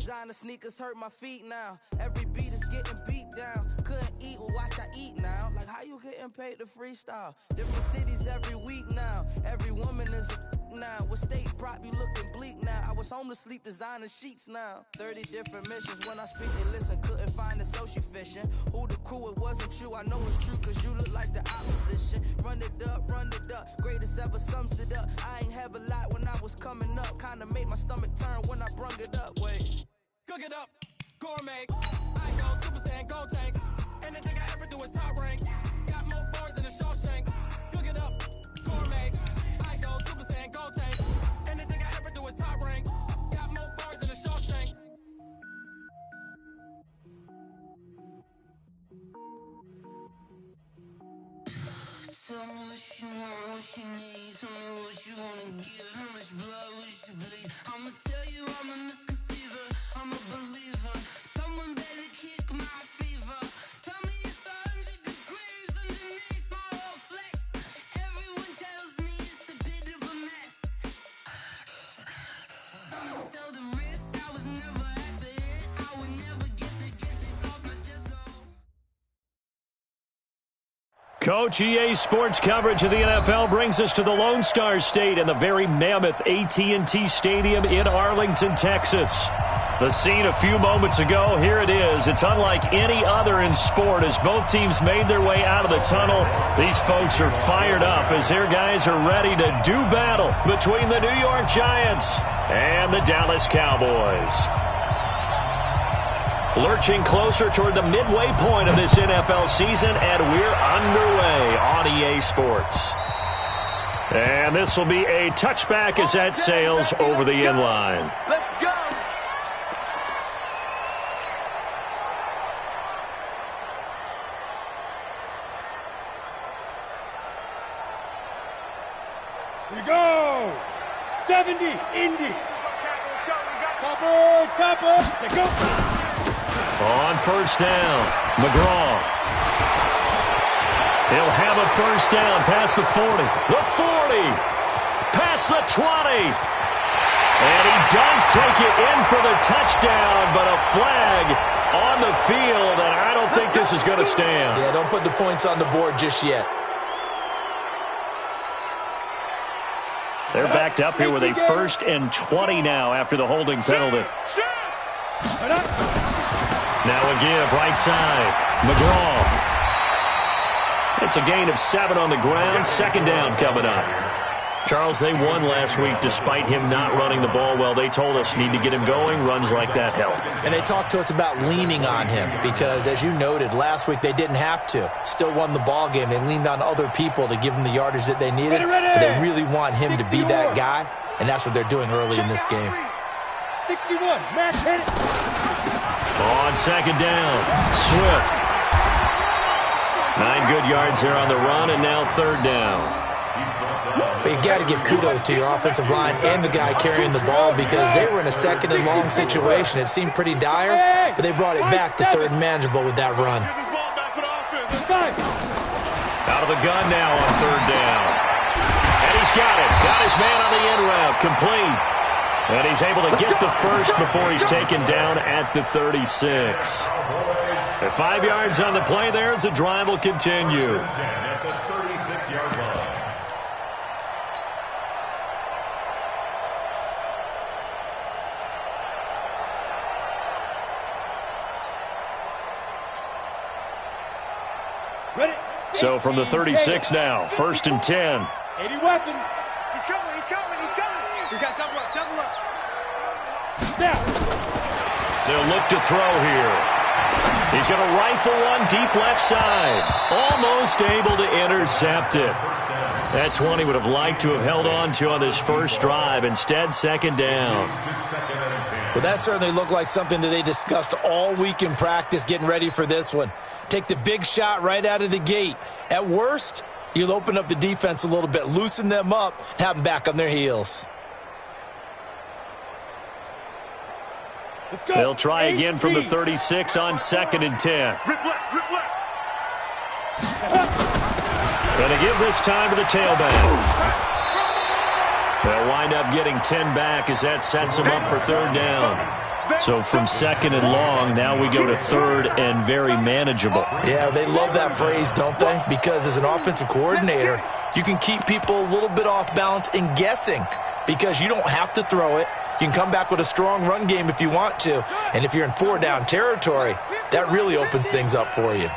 Designer sneakers hurt my feet now. Every beat is getting beat down. Couldn't eat, well watch I eat now. Like how you getting paid to freestyle? Different cities every week now. Every woman is a now. What state prop you looking bleak now? I was home to sleep designer sheets now. 30 different missions. When I speak they listen. Couldn't find the social fishing. Who the crew, it wasn't you. I know it's true cause you look like the opposition. Run it up, greatest ever sums it up. I ain't have a lot when I was coming up. Kinda made my stomach turn when I brung it up. Wait. Cook it up, gourmet. I go Super Saiyan, gold tank. Anything I ever do is top rank. Got more bars than a Shawshank. Cook it up, gourmet. I go Super Saiyan, gold tank. Anything I ever do is top rank. Got more bars than a Shawshank. Tell me what you want, what you need. Tell me what you wanna give. How much blood would you bleed? I'ma tell you I'm a misconceiver. I'm a believer. Someone better kick my fever. Tell me it's 100 degrees underneath my whole flesh. Everyone tells me it's a bit of a mess. I'ma tell the risk I was never at the hit. I would never get this off my chest. Coach, EA Sports coverage of the NFL brings us to the Lone Star State and the very mammoth AT&T Stadium in Arlington, Texas. The scene a few moments ago, here it is. It's unlike any other in sport as both teams made their way out of the tunnel. These folks are fired up as their guys are ready to do battle between the New York Giants and the Dallas Cowboys. Lurching closer toward the midway point of this NFL season, and we're underway on EA Sports. And this will be a touchback as that sails over the end line. Let's go! Here we go! 70, Indy! Topper! Take go! On first down, McGraw. He'll have a first down past the 40. The 40. Past the 20. And he does take it in for the touchdown, but a flag on the field, and I don't think this is going to stand. Yeah, don't put the points on the board just yet. They're backed up here with a 1st and 20 now after the holding penalty. Now a give, right side. McGraw. It's a gain of 7 on the ground. 2nd down coming up. Charles, they won last week despite him not running the ball well. They told us need to get him going. Runs like that help. And they talked to us about leaning on him because, as you noted, last week they didn't have to. Still won the ball game. They leaned on other people to give them the yardage that they needed. But they really want him to be that guy, and that's what they're doing early in this game. 61, Matt, hit it. On 2nd down, Swift. 9 good yards there on the run, and now 3rd down. But you got to give kudos to your offensive line and the guy carrying the ball because they were in a 2nd and long situation. It seemed pretty dire, but they brought it back to 3rd and manageable with that run. Out of the gun now on 3rd down. And he's got it. Got his man on the end route. Complete. And he's able to get the first before he's taken down at the 36. At 5 yards on the play there as the drive will continue. At the 36-yard line. So from the 36 now, 1st and 10. 80 weapon. He's coming. We got double up. Now. They'll look to throw here. He's going to rifle one deep left side. Almost able to intercept it. That's one he would have liked to have held on to on this first drive. Instead, 2nd down. Well, that certainly looked like something that they discussed all week in practice getting ready for this one. Take the big shot right out of the gate. At worst, you'll open up the defense a little bit, loosen them up, have them back on their heels. They'll try again from the 36 on 2nd and 10. Going to give this time to the tailback. They'll wind up getting 10 back as that sets them up for 3rd down. So from second and long, now we go to third and very manageable. Yeah, they love that phrase, don't they? Because as an offensive coordinator, you can keep people a little bit off balance and guessing because you don't have to throw it. You can come back with a strong run game if you want to. And if you're in 4-down territory, that really opens things up for you.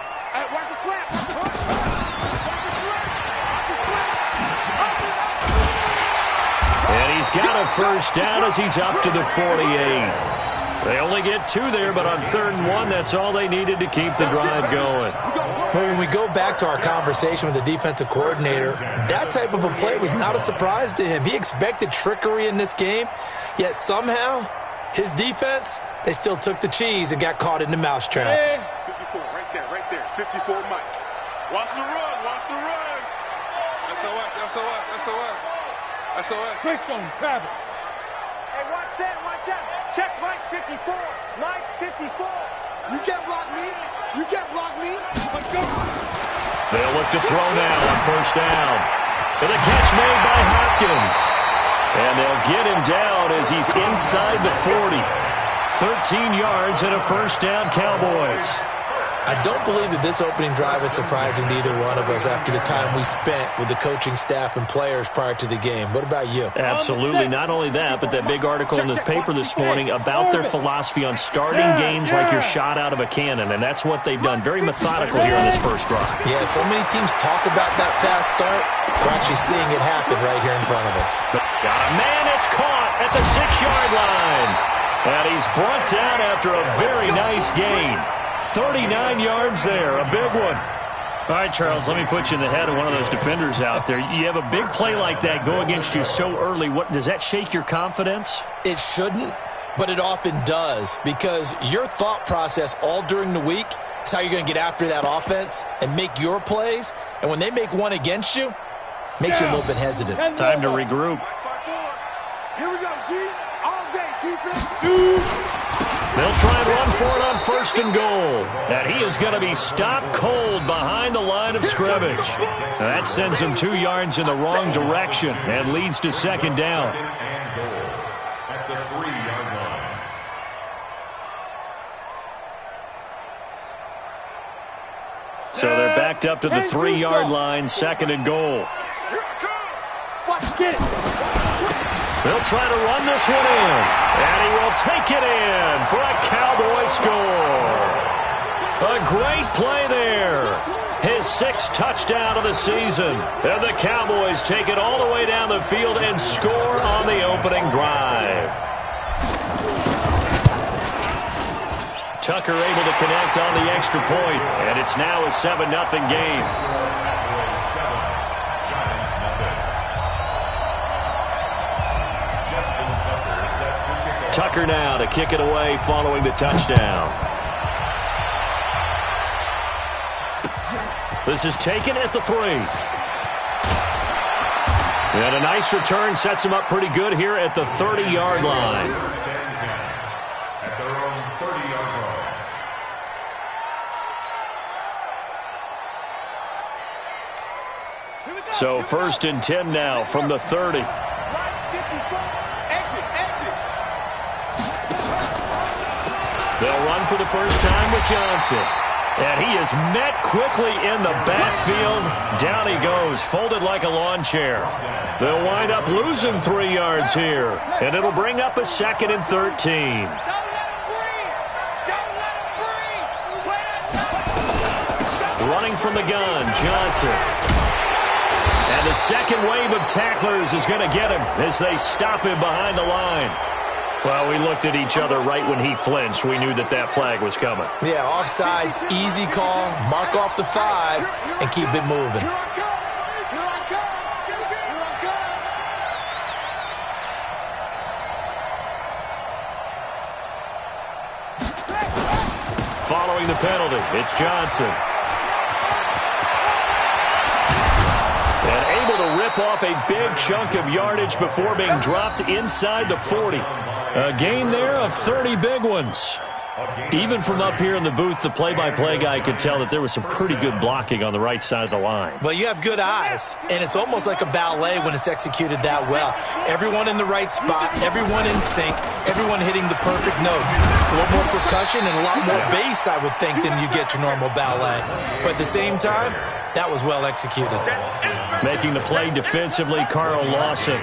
And he's got a first down as he's up to the 48. They only get 2 there, but on 3rd and 1, that's all they needed to keep the drive going. Well, when we go back to our conversation with the defensive coordinator, that type of a play was not a surprise to him. He expected trickery in this game, yet somehow his defense, they still took the cheese and got caught in the mousetrap. 54, right there. 54, Mike. Watch the run, watch the run. SOS. Freestone, Travis. Hey, watch that. Check Mike 54. Mike 54. You can't block me. Let's go. They'll look to throw now on 1st down. And the catch made by Hopkins. And they'll get him down as he's inside the 40. 13 yards and a 1st down, Cowboys. I don't believe that this opening drive is surprising to either one of us after the time we spent with the coaching staff and players prior to the game. What about you? Absolutely. Not only that, but that big article in this paper this morning about their philosophy on starting games like you're shot out of a cannon, and that's what they've done. Very methodical here on this first drive. Yeah, so many teams talk about that fast start. We're actually seeing it happen right here in front of us. Got a man, it's caught at the 6-yard line. And he's brought down after a very nice gain. 39 yards there, a big one. All right, Charles, let me put you in the head of one of those defenders out there. You have a big play like that go against you so early. What does that shake your confidence? It shouldn't, but it often does because your thought process all during the week is how you're going to get after that offense and make your plays. And when they make one against you, makes you a little bit hesitant. Time to regroup. Here we go, D. All day, defense. They'll try and run for it on 1st and goal. And he is going to be stopped cold behind the line of scrimmage. That sends him 2 yards in the wrong direction and leads to 2nd down. And goal at the 3-yard line. So they're backed up to the 3-yard line, 2nd and goal. Get it. They'll try to run this one in, and he will take it in for a Cowboy score. A great play there. His 6th touchdown of the season. And the Cowboys take it all the way down the field and score on the opening drive. Tucker able to connect on the extra point, and it's now a 7-0 game. Tucker now to kick it away following the touchdown. This is taken at the 3. And a nice return sets him up pretty good here at the 30-yard line. At their own 30-yard line. So 1st and 10 now from the 30. They'll run for the first time with Johnson. And he is met quickly in the backfield. Down he goes, folded like a lawn chair. They'll wind up losing 3 yards here. And it'll bring up a 2nd and 13. Running from the gun, Johnson. And the second wave of tacklers is going to get him as they stop him behind the line. Well, we looked at each other right when he flinched. We knew that that flag was coming. Yeah, offsides, easy call, mark off the 5, and keep it moving. Following the penalty, it's Johnson. And able to rip off a big chunk of yardage before being dropped inside the 40. A gain there of 30 big ones. Even from up here in the booth, the play-by-play guy could tell that there was some pretty good blocking on the right side of the line. Well, you have good eyes, and it's almost like a ballet when it's executed that well. Everyone in the right spot, everyone in sync, everyone hitting the perfect notes. A little more percussion and a lot more bass, I would think, than you get your normal ballet. But at the same time, that was well executed. Making the play defensively, Carl Lawson.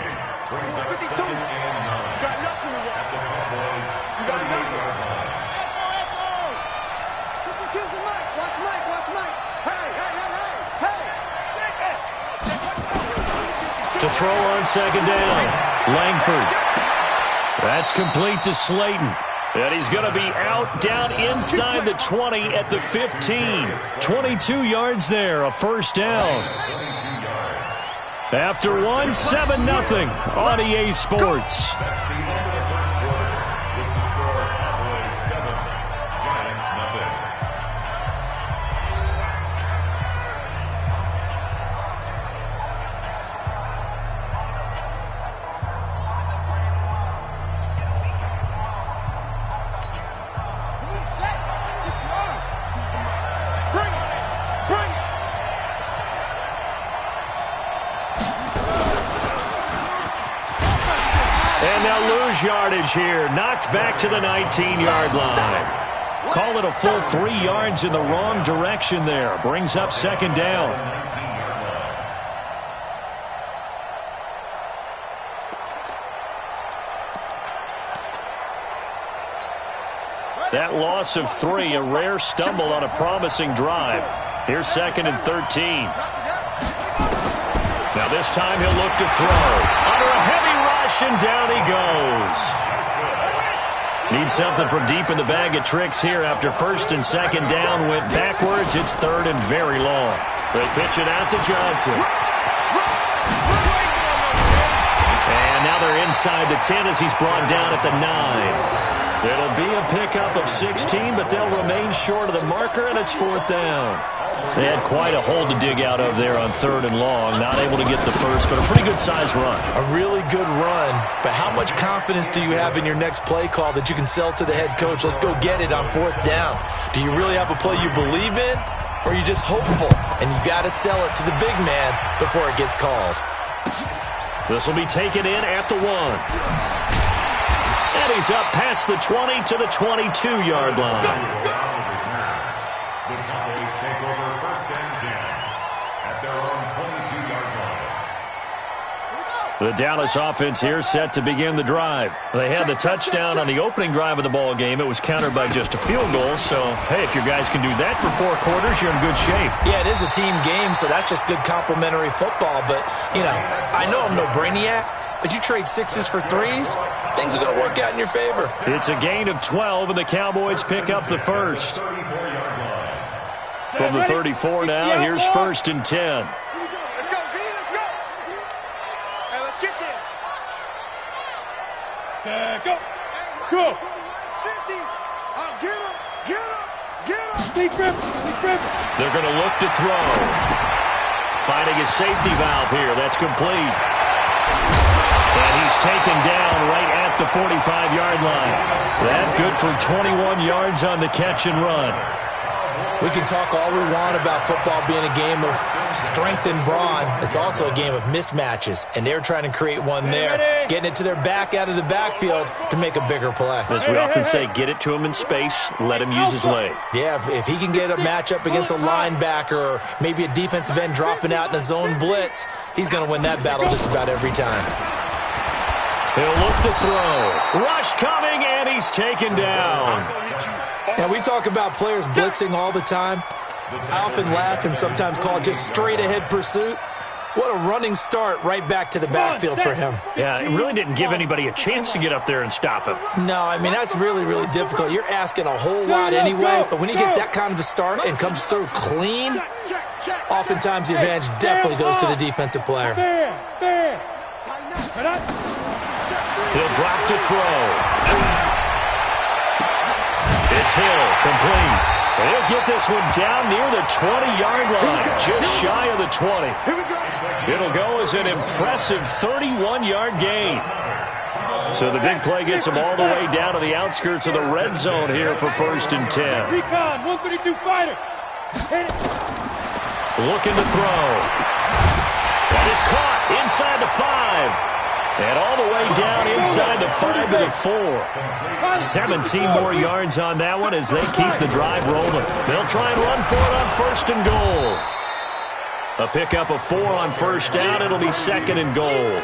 To throw on second down, Langford. That's complete to Slayton. And he's going to be out down inside the 20 at the 15. 22 yards there, a first down. After 7-0 on EA Sports. Yardage here, knocked back to the 19-yard line. Call it a full 3 yards in the wrong direction there. Brings up second down. That loss of 3, a rare stumble on a promising drive. Here's second and 13. Now this time he'll look to throw. Under a heavy rush, and down he goes. Needs something from deep in the bag of tricks here after first and second down went backwards. It's third and very long. They pitch it out to Johnson. And now they're inside the 10 as he's brought down at the 9. It'll be a pickup of 16, but they'll remain short of the marker, and it's fourth down. They had quite a hole to dig out of there on third and long. Not able to get the first, but a pretty good-sized run. A really good run, but how much confidence do you have in your next play call that you can sell to the head coach? Let's go get it on fourth down. Do you really have a play you believe in, or are you just hopeful? And you got to sell it to the big man before it gets called. This will be taken in at the 1. And he's up past the 20 to the 22-yard line. The Dallas offense here set to begin the drive. They had the touchdown on the opening drive of the ball game. It was countered by just a field goal. So, hey, if your guys can do that for 4 quarters, you're in good shape. Yeah, it is a team game, so that's just good complimentary football. But, you know, I know I'm no brainiac, but you trade 6s for 3s, things are going to work out in your favor. It's a gain of 12, and the Cowboys pick up the first. From the 34 now, here's first and 10. Go. Get him. They're going to look to throw. Finding a safety valve here. That's complete. And he's taken down right at the 45-yard line. That good for 21 yards on the catch and run. We can talk all we want about football being a game of strength and brawn. It's also a game of mismatches, and they're trying to create one there, getting it to their back out of the backfield to make a bigger play. As we often say, get it to him in space, let him use his leg. Yeah, if he can get a matchup against a linebacker or maybe a defensive end dropping out in a zone blitz, he's going to win that battle just about every time. He'll look to throw. Rush coming, and he's taken down. Now, we talk about players blitzing all the time. I often laugh and sometimes call it just straight-ahead pursuit. What a running start right back to the backfield for him. Yeah, it really didn't give anybody a chance to get up there and stop him. No, I mean, that's really, really difficult. You're asking a whole lot anyway, but when he gets that kind of a start and comes through clean, oftentimes the advantage definitely goes to the defensive player. He'll drop to throw. It's Hill, complete. He'll get this one down near the 20-yard line, just shy of the 20. It'll go as an impressive 31-yard gain. So the big play gets him all the way down to the outskirts of the red zone here for 1st and 10. Recon, 132 fighter. Hit it. Looking to throw. That is caught inside the 5. And all the way down inside the 5 to the 4. 17 more yards on that one as they keep the drive rolling. They'll try and run for it on 1st and goal. A pickup of 4 on 1st down. It'll be 2nd and goal.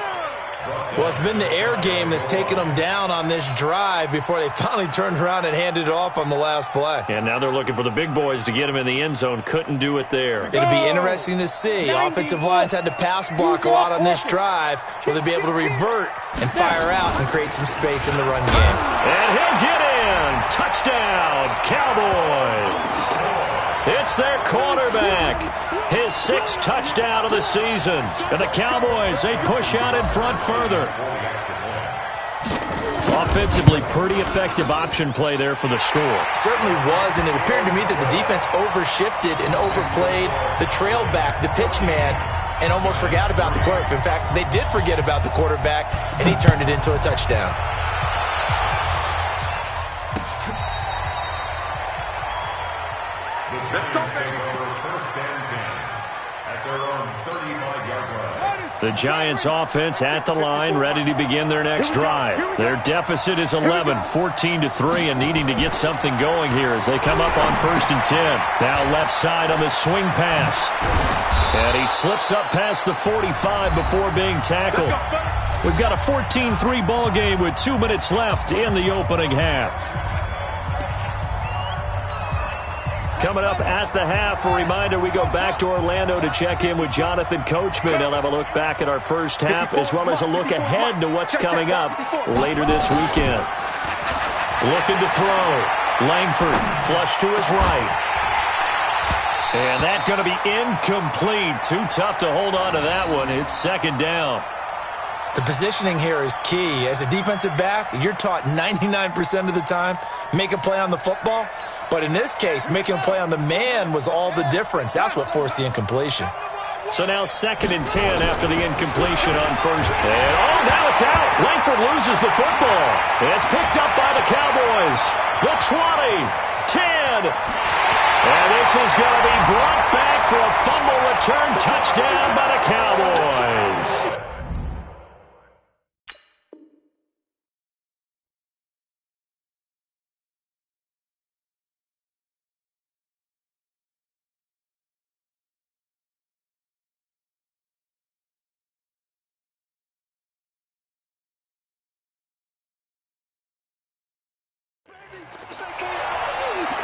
Well, it's been the air game that's taken them down on this drive before they finally turned around and handed it off on the last play. And now they're looking for the big boys to get him in the end zone. Couldn't do it there. It'll be interesting to see. Offensive lines had to pass block a lot on this drive. Will they be able to revert and fire out and create some space in the run game? And he'll get in. Touchdown, Cowboys. It's their quarterback. His 6th touchdown of the season. And the Cowboys, they push out in front further. Offensively, pretty effective option play there for the score. Certainly was, and it appeared to me that the defense overshifted and overplayed the trail back, the pitch man, and almost forgot about the quarterback. In fact, they did forget about the quarterback, and he turned it into a touchdown. The Giants offense at the line, ready to begin their next drive. Their deficit is 11, 14-3, and needing to get something going here as they come up on 1st and 10. Now left side on the swing pass. And he slips up past the 45 before being tackled. We've got a 14-3 ball game with 2 minutes left in the opening half. Coming up at the half, a reminder, we go back to Orlando to check in with Jonathan Coachman. He'll have a look back at our first half as well as a look ahead to what's coming up later this weekend. Looking to throw. Langford, flush to his right. And that's going to be incomplete. Too tough to hold on to that one. It's 2nd down. The positioning here is key. As a defensive back, you're taught 99% of the time, make a play on the football. But in this case, making a play on the man was all the difference. That's what forced the incompletion. So now 2nd and 10 after the incompletion on 1st. And now it's out. Langford loses the football. It's picked up by the Cowboys. The 20, 10. And this is going to be brought back for a fumble return touchdown by the Cowboys.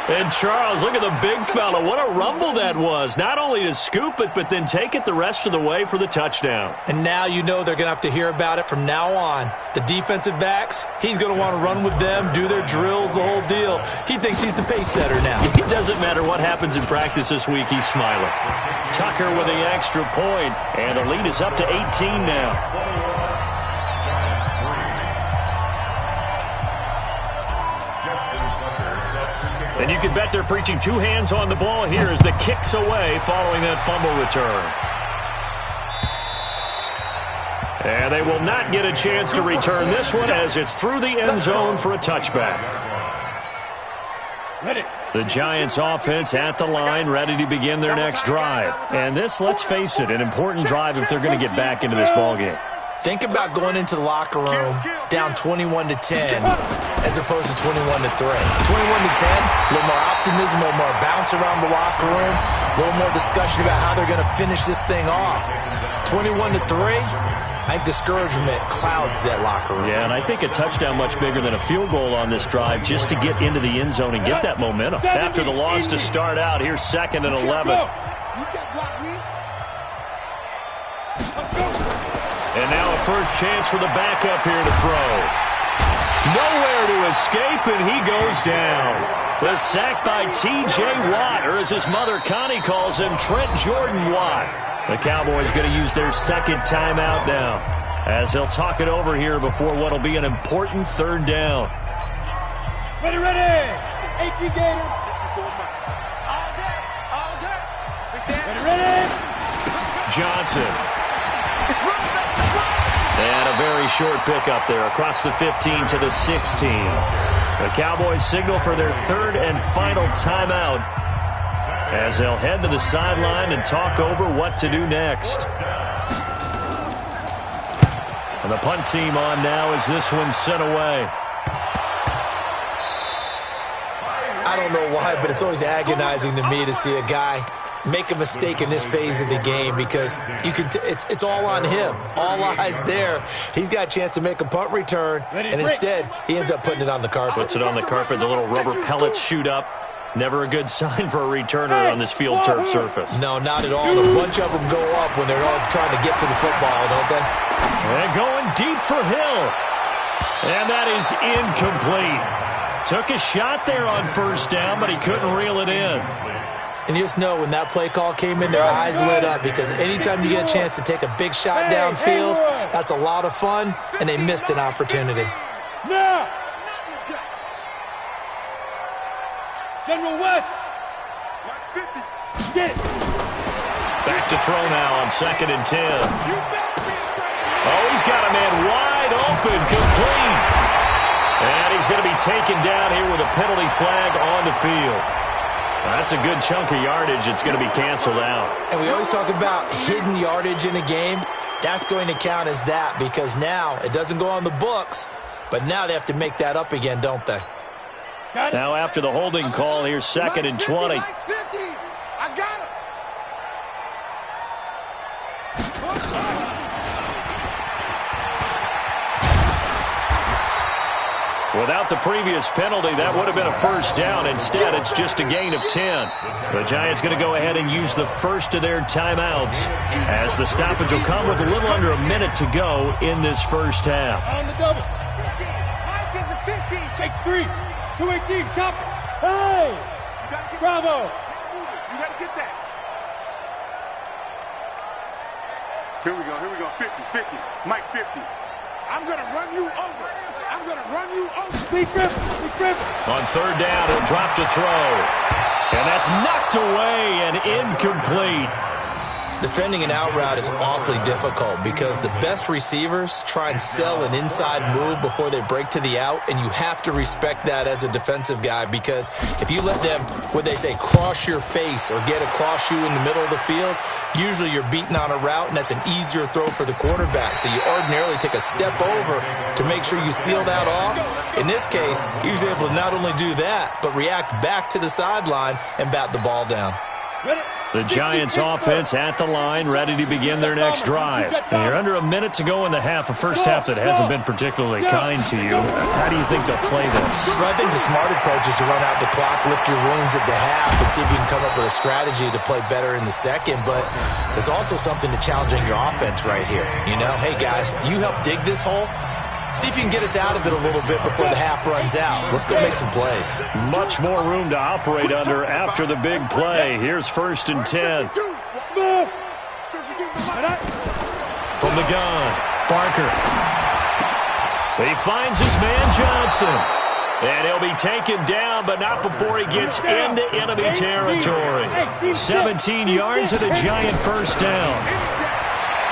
And Charles, look at the big fella. What a rumble that was. Not only to scoop it, but then take it the rest of the way for the touchdown. And now you know they're going to have to hear about it from now on. The defensive backs, he's going to want to run with them, do their drills, the whole deal. He thinks he's the pace setter now. It doesn't matter what happens in practice this week, he's smiling. Tucker with the extra point, and the lead is up to 18 now. And you can bet they're preaching 2 hands on the ball here as the kick's away following that fumble return. And they will not get a chance to return this one as it's through the end zone for a touchback. The Giants offense at the line, ready to begin their next drive. And this, let's face it, an important drive if they're going to get back into this ballgame. Think about going into the locker room down 21-10 as opposed to 21-3. 21-10, a little more optimism, a little more bounce around the locker room, a little more discussion about how they're going to finish this thing off. 21-3, I think discouragement clouds that locker room. Yeah, and I think a touchdown much bigger than a field goal on this drive just to get into the end zone and get that momentum. After the loss to start out, here's 2nd and 11. And now a first chance for the backup here to throw. Nowhere to escape, and he goes down. The sack by T.J. Watt, or as his mother Connie calls him, Trent Jordan Watt. The Cowboys going to use their 2nd timeout now as they'll talk it over here before what will be an important 3rd down. Ready, ready. H.E. Gator. All day. Ready, ready. Johnson. And a very short pickup there across the 15 to the 16. The Cowboys signal for their third and final timeout as they'll head to the sideline and talk over what to do next. And the punt team on now as this one's sent away. I don't know why, but it's always agonizing to me to see a guy make a mistake in this phase of the game because you can. It's all on him. All eyes there. He's got a chance to make a punt return, and instead he ends up putting it on the carpet. Puts it on the carpet. The little rubber pellets shoot up. Never a good sign for a returner on this field turf surface. No, not at all. A bunch of them go up when they're all trying to get to the football, don't they? And going deep for Hill. And that is incomplete. Took a shot there on first down, but he couldn't reel it in. And you just know when that play call came in, their eyes lit up because anytime you get a chance to take a big shot downfield, that's a lot of fun, and they missed an opportunity. Now! General West! Get! Back to throw now on 2nd and 10. Oh, he's got a man wide open, complete. And he's going to be taken down here with a penalty flag on the field. That's a good chunk of yardage. It's going to be canceled out. And we always talk about hidden yardage in a game. That's going to count as that because now it doesn't go on the books, but now they have to make that up again, don't they? Now after the holding call, here's 2nd and 20. I got him! Without the previous penalty, that would have been a first down. Instead, it's just a gain of 10. The Giants going to go ahead and use the first of their timeouts as the stoppage will come with a little under a minute to go in this first half. On the double. Mike gets a 15. Takes 3. 218. Chop it. Hey! Bravo! You got to get that. Here we go. 50. Mike 50. I'm going to run you over. Be driven. On third down, he'll drop to throw. And that's knocked away and incomplete. Defending an out route is awfully difficult because the best receivers try and sell an inside move before they break to the out, and you have to respect that as a defensive guy because if you let them, what they say, cross your face or get across you in the middle of the field, usually you're beaten on a route, and that's an easier throw for the quarterback. So you ordinarily take a step over to make sure you seal that off. In this case, he was able to not only do that, but react back to the sideline and bat the ball down. The Giants offense at the line, ready to begin their next drive. And you're under a minute to go in the half, a first half that hasn't been particularly kind to you. How do you think they'll play this? Well, I think the smart approach is to run out the clock, lick your wounds at the half, and see if you can come up with a strategy to play better in the second. But there's also something to challenging your offense right here. You know, hey, guys, you help dig this hole. See if you can get us out of it a little bit before the half runs out. Let's go make some plays. Much more room to operate under after the big play. Here's 1st and 10. From the gun, Barker. He finds his man Johnson. And he'll be taken down, but not before he gets into enemy territory. 17 yards and a Giant first down.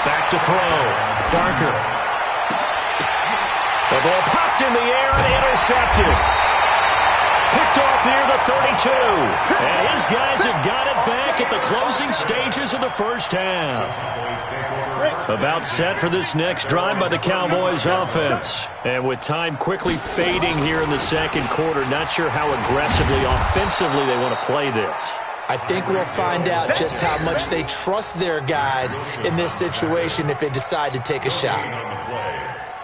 Back to throw. Barker. The ball popped in the air and intercepted. Picked off near the 32. And his guys have got it back at the closing stages of the first half. About set for this next drive by the Cowboys offense. And with time quickly fading here in the second quarter, not sure how aggressively, offensively they want to play this. I think we'll find out just how much they trust their guys in this situation if they decide to take a shot.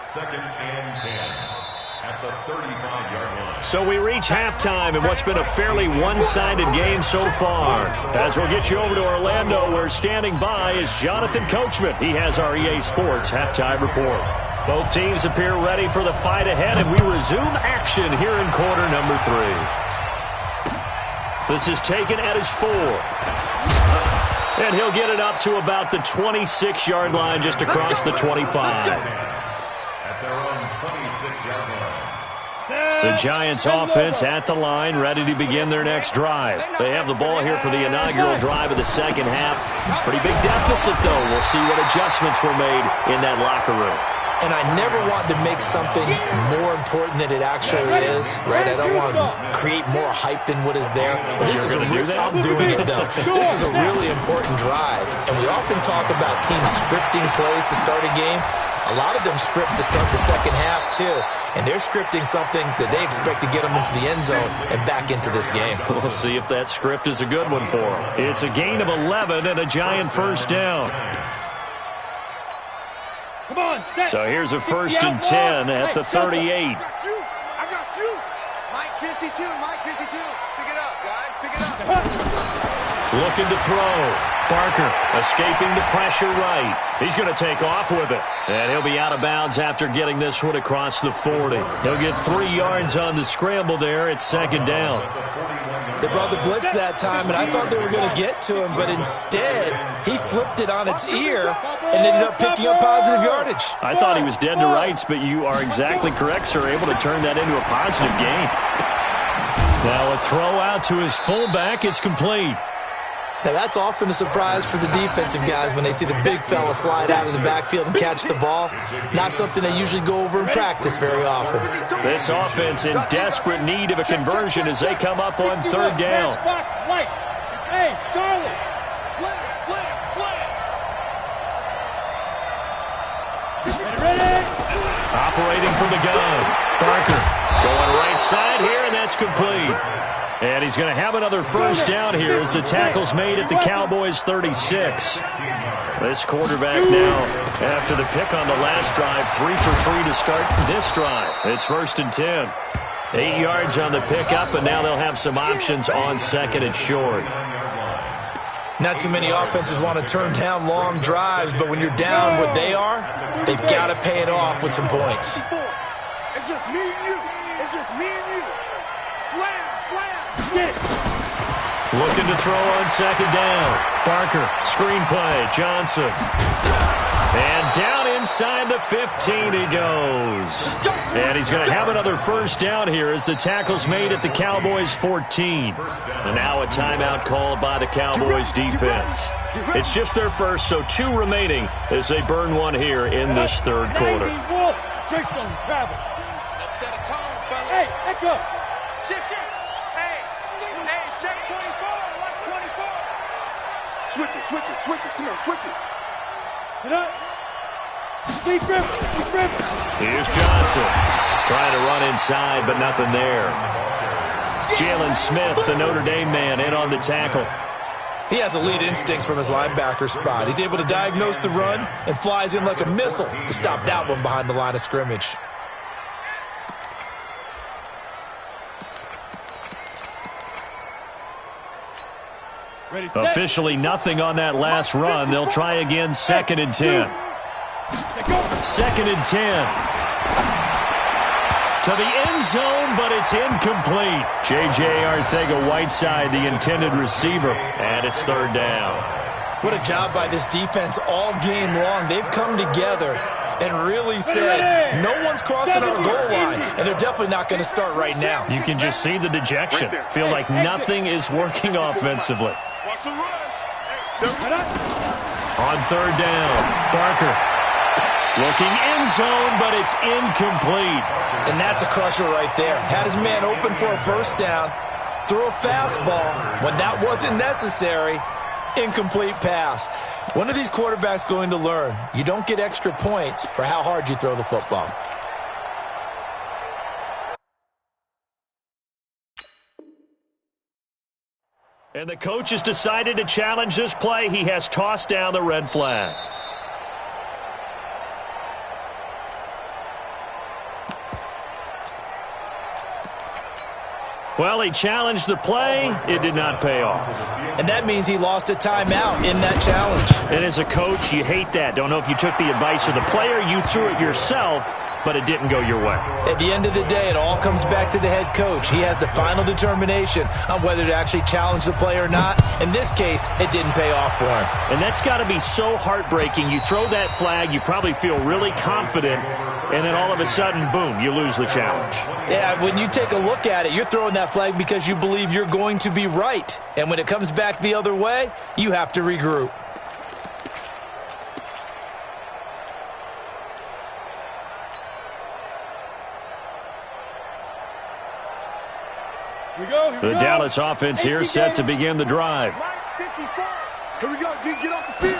2nd and 10 at the 35-yard line. So we reach halftime in what's been a fairly one-sided game so far. As we'll get you over to Orlando, where standing by is Jonathan Coachman. He has our EA Sports halftime report. Both teams appear ready for the fight ahead, and we resume action here in quarter number 3. This is taken at his 4. And he'll get it up to about the 26-yard line, just across the 25. The Giants offense at the line, ready to begin their next drive. They have the ball here for the inaugural drive of the second half. Pretty big deficit, though. We'll see what adjustments were made in that locker room. and I never want to make something more important than it actually is, right? I don't want to create more hype than what is there. But this is I'm doing it, though. This is a really important drive, and we often talk about teams scripting plays to start a game. A lot of them script to start the second half, too. And they're scripting something that they expect to get them into the end zone and back into this game. We'll see if that script is a good one for them. It's a gain of 11 and a giant first down. Come on, set. So here's a 1st and 10 at the 38. I got you. Mike 52, Mike 52. Pick it up, guys. Pick it up. Looking to throw. Barker escaping the pressure right. He's going to take off with it. And he'll be out of bounds after getting this one across the 40. He'll get 3 yards on the scramble there at 2nd down. They brought the blitz that time, and I thought they were going to get to him, but instead he flipped it on its ear and ended up picking up positive yardage. I thought he was dead to rights, but you are exactly correct, sir, able to turn that into a positive gain. Now a throw out to his fullback is complete. Now, that's often a surprise for the defensive guys when they see the big fella slide out of the backfield and catch the ball. Not something they usually go over in practice very often. This offense in desperate need of a conversion as they come up on 3rd down. Hey, Charlie. Slam. Ready? Operating from the gun. Barker going right side here, and that's complete. And he's going to have another 1st down here as the tackle's made at the Cowboys' 36. This quarterback now, after the pick on the last drive, 3 for 3 to start this drive. It's 1st and 10. 8 yards on the pickup, and now they'll have some options on 2nd and short. Not too many offenses want to turn down long drives, but when you're down what they are, they've got to pay it off with some points. It's just me and you. It's just me and you. Slam. Looking to throw on 2nd down. Barker, screenplay, Johnson. And down inside the 15 he goes. And he's going to have another 1st down here as the tackle's made at the Cowboys' 14. And now a timeout called by the Cowboys defense. It's just their first, so 2 remaining as they burn one here in this 3rd quarter. Just don't travel. Let's set a tone, fellas. Hey, echo. Shift. Hey, check 24. Watch 24. Switch it. Come on, switch it. Sit up. Deep grip. Here's Johnson. Trying to run inside, but nothing there. Jalen Smith, the Notre Dame man, in on the tackle. He has elite instincts from his linebacker spot. He's able to diagnose the run and flies in like a missile to stop that one behind the line of scrimmage. Ready, set. Officially nothing on that last run. They'll try again, 2nd and 10. 2nd and 10. To the end zone, but it's incomplete. J.J. Arcega-Whiteside, the intended receiver, and it's 3rd down. What a job by this defense all game long. They've come together and really said, no one's crossing our goal line, and they're definitely not going to start right now. You can just see the dejection. Feel like nothing is working offensively. On 3rd down, Barker. Looking end zone, but it's incomplete. And that's a crusher right there. Had his man open for a 1st down, threw a fastball. When that wasn't necessary, incomplete pass. When are these quarterbacks going to learn? You don't get extra points for how hard you throw the football. And the coach has decided to challenge this play. He has tossed down the red flag. Well, he challenged the play. It did not pay off. And that means he lost a timeout in that challenge. And as a coach, you hate that. Don't know if you took the advice of the player, you threw it yourself, but it didn't go your way. At the end of the day, it all comes back to the head coach. He has the final determination on whether to actually challenge the play or not. In this case, it didn't pay off for him. And that's got to be so heartbreaking. You throw that flag, you probably feel really confident, and then all of a sudden, boom, you lose the challenge. Yeah, when you take a look at it, you're throwing that flag because you believe you're going to be right. And when it comes back the other way, you have to regroup. The Dallas offense here set to begin the drive. Here we go, G. Get off the field.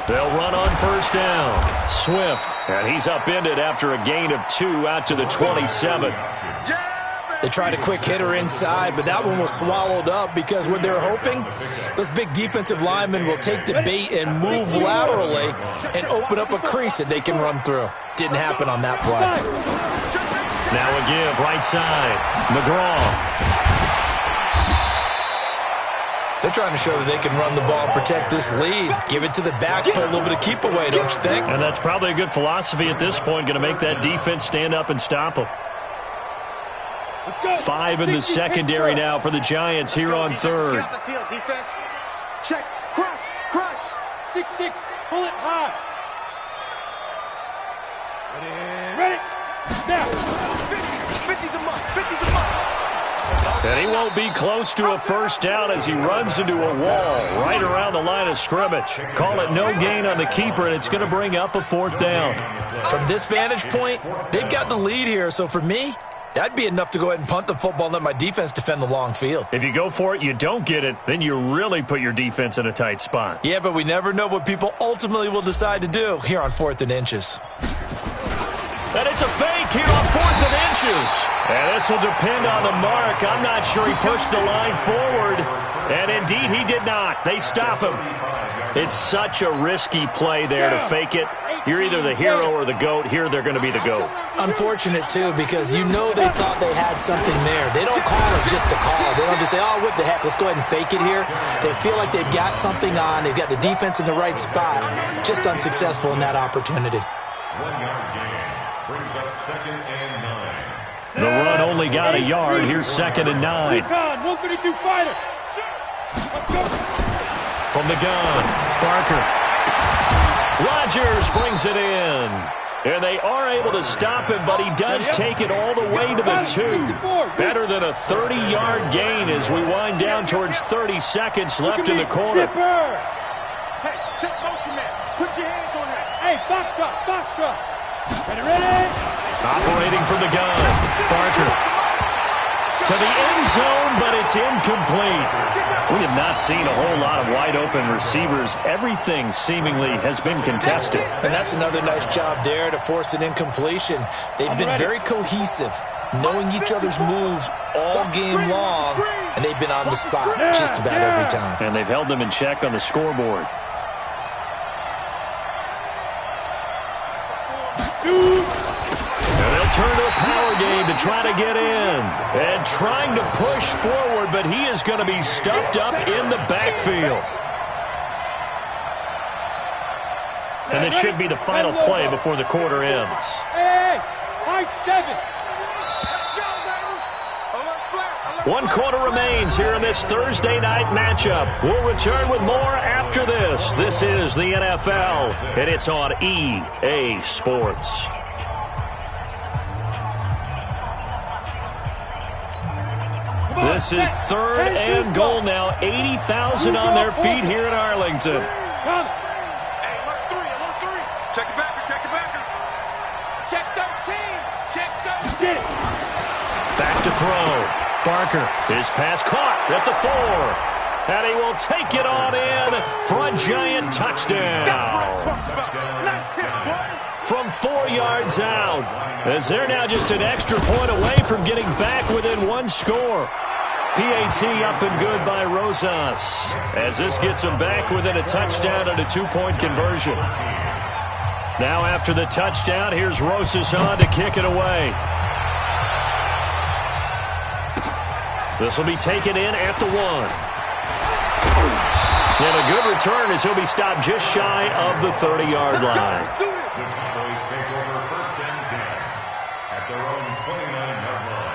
They'll run on first down. Swift, and he's upended after a gain of 2 out to the 27. They tried a quick hitter inside, but that one was swallowed up because what they're hoping, those big defensive linemen will take the bait and move laterally and open up a crease that they can run through. Didn't happen on that play. Now a give, right side. McGraw. They're trying to show that they can run the ball and protect this lead. Give it to the backs, put a little bit of keep away, don't you think? And that's probably a good philosophy at this point, going to make that defense stand up and stop them. 5 in the secondary now for the Giants here on third. Check, crunch. 6-6, pull it high. Ready. Now. 50 the mark. And he won't be close to a first down as he runs into a wall right around the line of scrimmage. Call it no gain on the keeper, and it's going to bring up a 4th down. From this vantage point, they've got the lead here, so for me, that'd be enough to go ahead and punt the football and let my defense defend the long field. If you go for it, you don't get it, then you really put your defense in a tight spot. Yeah, but we never know what people ultimately will decide to do here on 4th and inches. And it's a fake here on 4th and inches. And this will depend on the mark. I'm not sure he pushed the line forward. And indeed, he did not. They stop him. It's such a risky play there to fake it. You're either the hero or the GOAT. Here, they're going to be the GOAT. Unfortunate, too, because you know they thought they had something there. They don't call it just to call. They don't just say, oh, what the heck, let's go ahead and fake it here. They feel like they've got something on. They've got the defense in the right spot. Just unsuccessful in that opportunity. 1 yard gain brings up 2nd and 9. The run only got a yard. Here's 2nd and 9. 132 fighter. From the gun, Barker. Rodgers brings it in. And they are able to stop him, but he does take it all the way to the 2. Better than a 30-yard gain as we wind down towards 30 seconds left in the quarter. Hey, check motion man. Put your hands on that. Hey, box drop. Ready. Operating from the gun, Barker. To the end zone, but it's incomplete. We have not seen a whole lot of wide-open receivers. Everything seemingly has been contested. And that's another nice job there to force an incompletion. They've been very cohesive, knowing each other's moves all game long, and they've been on the spot just about every time. And they've held them in check on the scoreboard. And they'll turn to a power game to try to get in. And trying to push forward, but he is going to be stuffed up in the backfield. And this should be the final play before the quarter ends. Hey, high 7. 1 quarter remains here in this Thursday night matchup. We'll return with more after this. This is the NFL, and it's on EA Sports. This is 3rd and goal now. 80,000 on their feet here in Arlington. Hey, alert 3. Check it backer. Check 13. Back to throw. Barker, his pass caught at the 4. And he will take it on in for a giant touchdown. From 4 yards out, as they're now just an extra point away from getting back within 1 score. PAT up and good by Rosas, as this gets them back within a touchdown and a 2-point conversion. Now after the touchdown, here's Rosas on to kick it away. This will be taken in at the 1. And a good return as he'll be stopped just shy of the 30-yard line. The Cowboys take over 1st and 10 at their own 29-yard line.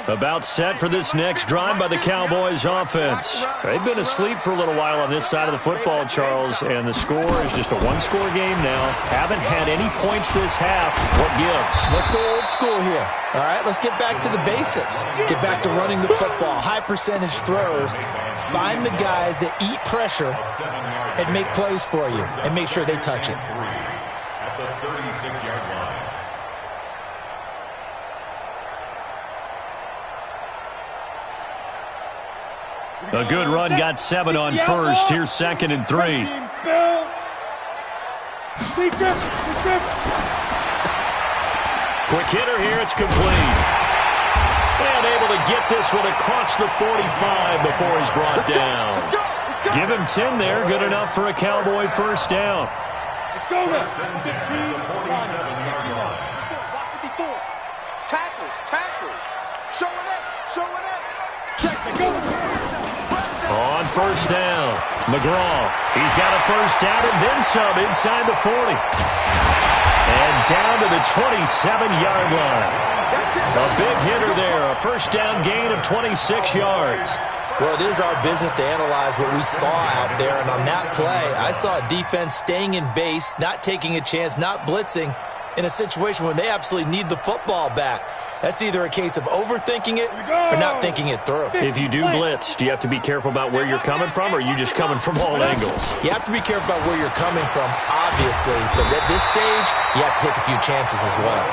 About set for this next drive by the Cowboys offense. They've been asleep for a little while on this side of the football, Charles, and the score is just a 1-score game now. Haven't had any points this half. What gives? Let's go old school here. All right, let's get back to the basics. Get back to running the football, high percentage throws. Find the guys that eat pressure and make plays for you and make sure they touch it. At the 36-yard line. A good run got 7 on first. Here's 2nd and 3. Quick hitter here. It's complete. And able to get this one across the 45 before he's brought down. Give him 10 there. Good enough for a Cowboy first down. Let's go now. 47-yard line. Tackles. Showing up. Checks it, go. On first down, McGraw. He's got a first down and then some inside the 40. And down to the 27-yard line. A big hitter there, a first down gain of 26 yards. Well, it is our business to analyze what we saw out there, and on that play, I saw a defense staying in base, not taking a chance, not blitzing, in a situation when they absolutely need the football back. That's either a case of overthinking it or not thinking it through. If you do blitz, do you have to be careful about where you're coming from, or are you just coming from all angles? You have to be careful about where you're coming from, obviously, but at this stage, you have to take a few chances as well.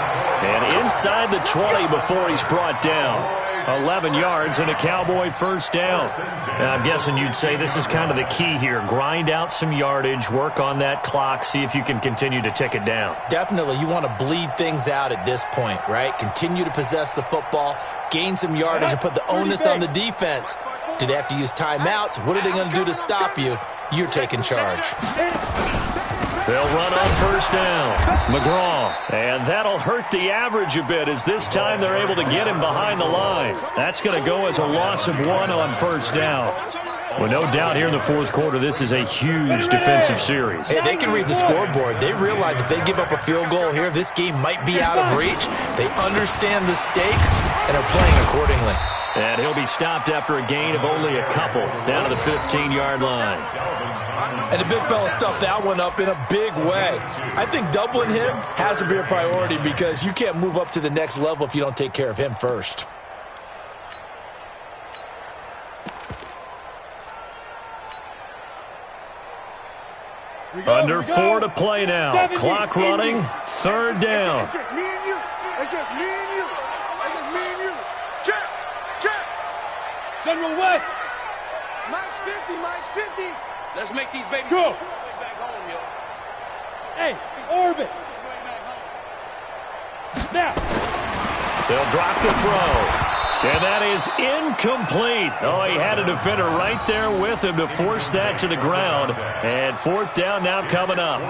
And inside the 20 before he's brought down. 11 yards and a Cowboy first down. And I'm guessing you'd say this is kind of the key here. Grind out some yardage, work on that clock, see if you can continue to tick it down. Definitely. You want to bleed things out at this point, right? Continue to possess the football, gain some yardage, and put the onus on the defense. Do they have to use timeouts? What are they going to do to stop you? You're taking charge. They'll run on first down. McGraw. And that'll hurt the average a bit as this time they're able to get him behind the line. That's going to go as a loss of 1 on first down. Well, no doubt here in the fourth quarter, this is a huge defensive series. Hey, they can read the scoreboard. They realize if they give up a field goal here, this game might be out of reach. They understand the stakes and are playing accordingly. And he'll be stopped after a gain of only a couple down to the 15-yard line. And the big fella stuffed that one up in a big way. I think doubling him has to be a priority because you can't move up to the next level if you don't take care of him first. Under 4 to play now. Clock running. 3rd down. It's just me and you. Check. General West. Mike's 50. Let's make these babies go. Back home, yo. Hey, orbit. Now. They'll drop the throw. And that is incomplete. Oh, he had a defender right there with him to force that to the ground. And 4th down now coming up.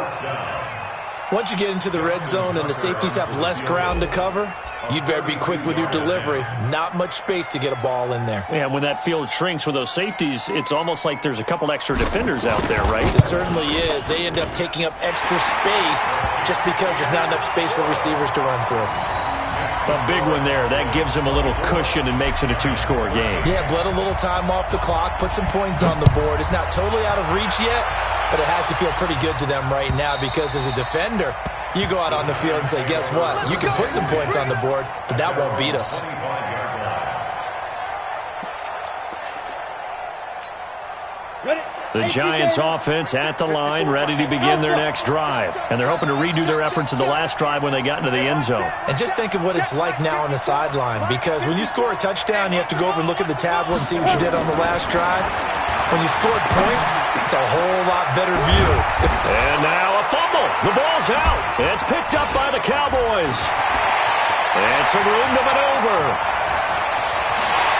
Once you get into the red zone and the safeties have less ground to cover, you'd better be quick with your delivery. Not much space to get a ball in there. Yeah, when that field shrinks with those safeties, it's almost like there's a couple extra defenders out there, right? It certainly is. They end up taking up extra space just because there's not enough space for receivers to run through. A big one there. That gives him a little cushion and makes it a 2-score game. Yeah, bled a little time off the clock, put some points on the board. It's not totally out of reach yet, but it has to feel pretty good to them right now because as a defender, you go out on the field and say, guess what? You can put some points on the board, but that won't beat us. The Giants offense at the line, ready to begin their next drive. And they're hoping to redo their efforts in the last drive when they got into the end zone. And just think of what it's like now on the sideline, because when you score a touchdown, you have to go over and look at the tablet and see what you did on the last drive. When you scored points, it's a whole lot better view. And now a fumble. The ball's out. It's picked up by the Cowboys. And some room to maneuver.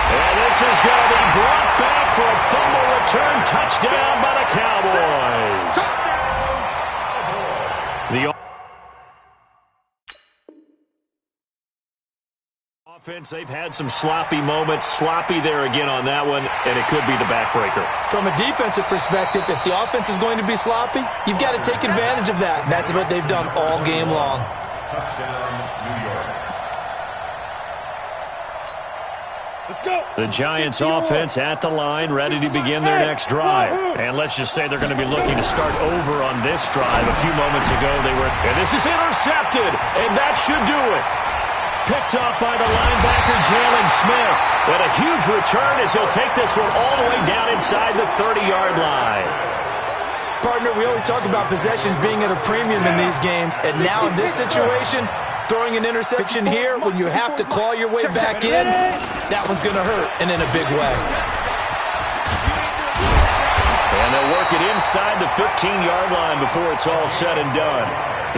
And this is going to be brought back for a fumble return touchdown by the Cowboys. The offense, they've had some sloppy moments. Sloppy there again on that one, and it could be the backbreaker. From a defensive perspective, if the offense is going to be sloppy, you've got to take advantage of that. And that's what they've done all game long. Touchdown, New York. The Giants offense at the line, ready to begin their next drive. And let's just say they're going to be looking to start over on this drive. A few moments ago, and this is intercepted, and that should do it. Picked off by the linebacker, Jalen Smith. And a huge return as he'll take this one all the way down inside the 30-yard line. Partner, we always talk about possessions being at a premium in these games, and now in this situation, throwing an interception here when you have to claw your way back in, that one's going to hurt, and in a big way. it inside the 15-yard line before it's all said and done.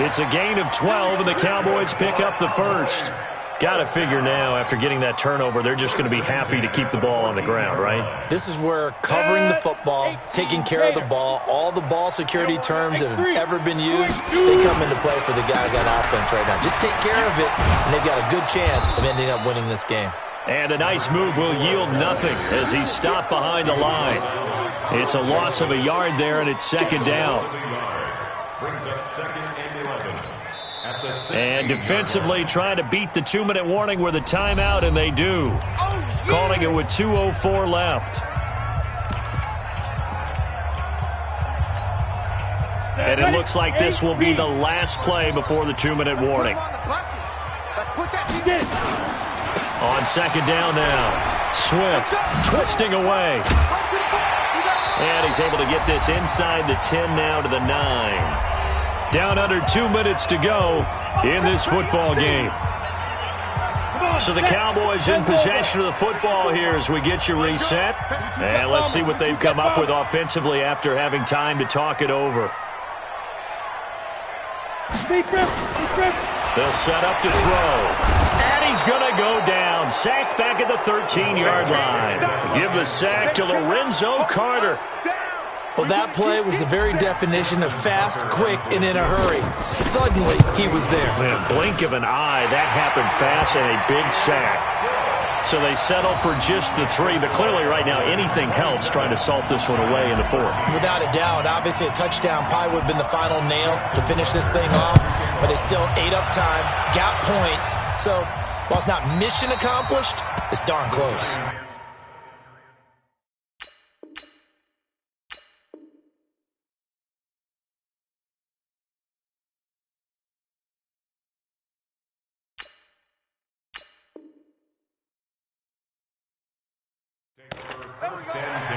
It's a gain of 12, and the Cowboys pick up the first. Got to figure now, after getting that turnover, they're just going to be happy to keep the ball on the ground, right? This is where covering the football, taking care of the ball, all the ball security terms that have ever been used, they come into play for the guys on offense right now. Just take care of it, and they've got a good chance of ending up winning this game. And a nice move will yield nothing as he's stopped behind the line. It's a loss of a yard there, and it's second down. Brings up second and 11. And defensively trying to beat the 2-minute warning with a timeout, and they do. Calling it with 2:04 left. And it looks like this will be the last play before the 2-minute warning. On second down now. Swift twisting away. And he's able to get this inside the 10 now to the 9. Down under 2 minutes to go in this football game. So the Cowboys in possession of the football here as we get you reset. And let's see what they've come up with offensively after having time to talk it over. They'll set up to throw. And he's going to go down. Sacked back at the 13-yard line. Give the sack to Lorenzo Carter. Well, that play was the very definition of fast, quick, and in a hurry. Suddenly, he was there. In a blink of an eye, that happened fast and a big sack. So they settle for just the 3, but clearly right now anything helps trying to salt this one away in the 4th. Without a doubt. Obviously, a touchdown probably would have been the final nail to finish this thing off, but it still ate up time, got points. So while it's not mission accomplished, it's darn close. First and 10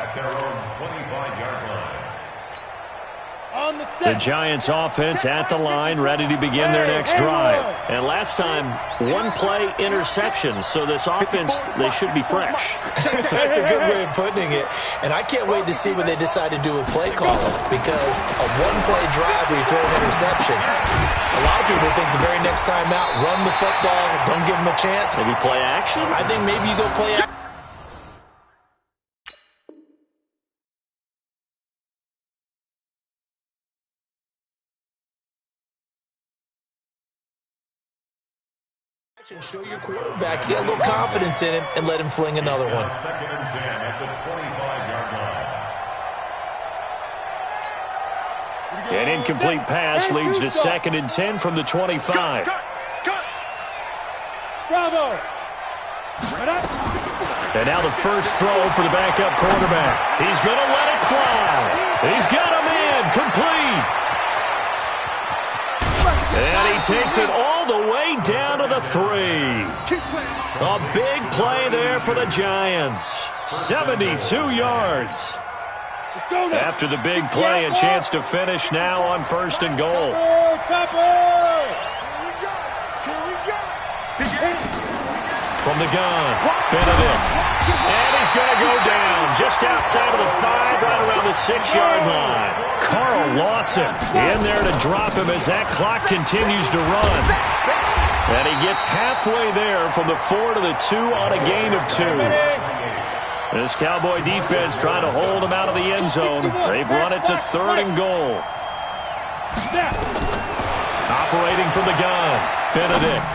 at their own 25-yard line. The Giants offense at the line, ready to begin their next drive. And last time, one play interception, so this offense, they should be fresh. That's a good way of putting it. And I can't wait to see what they decide to do with play calling, because a one-play drive where you throw an interception, a lot of people think the very next time out, run the football, don't give them a chance. Maybe play action? I think maybe you go play action. Show your quarterback, get a little confidence in him, and let him fling another one. Second and 10 at the 25-yard line. An incomplete pass leads to second and 10 from the 25. Bravo! And now the first throw for the backup quarterback. He's going to let it fly. He's got him in, complete. And he takes it all the way down to the 3. A big play there for the Giants. 72 yards. After the big play, a chance to finish now on first and goal. From the gun, Benedict. And he's going to go down just outside of the 5, right around the 6-yard line. Carl Lawson in there to drop him as that clock continues to run. And he gets halfway there from the 4 to the 2 on a gain of 2. This Cowboy defense trying to hold him out of the end zone. They've run it to third and goal. Operating from the gun, Benedict.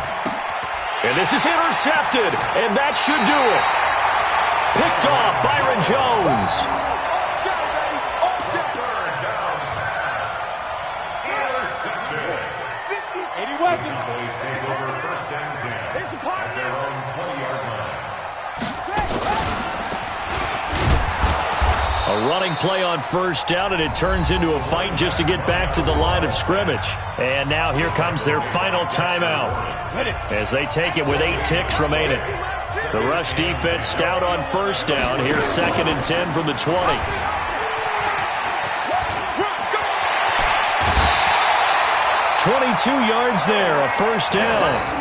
And this is intercepted, and that should do it. Picked off Byron Jones. Intercepted. 80 weapons. Cowboys take over first and 10 at their own 20-yard line. A running play on first down, and it turns into a fight just to get back to the line of scrimmage. And now here comes their final timeout as they take it with 8 ticks remaining. The rush defense stout on first down. Here's second and 10 from the 20. 22 yards there, a first down.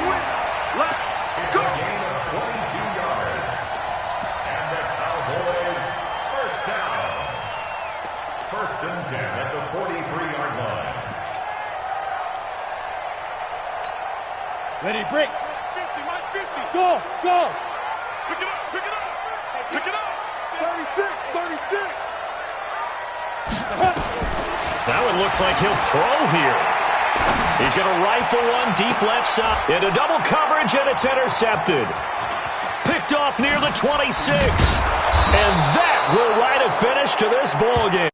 10 at the 43-yard line. Ready, break. 50, Mike 50. Go. Pick it up. Pick it up. 36. Now it looks like he'll throw here. He's going to rifle one deep left side. Into double coverage, and it's intercepted. Picked off near the 26. And that will write a finish to this ball game.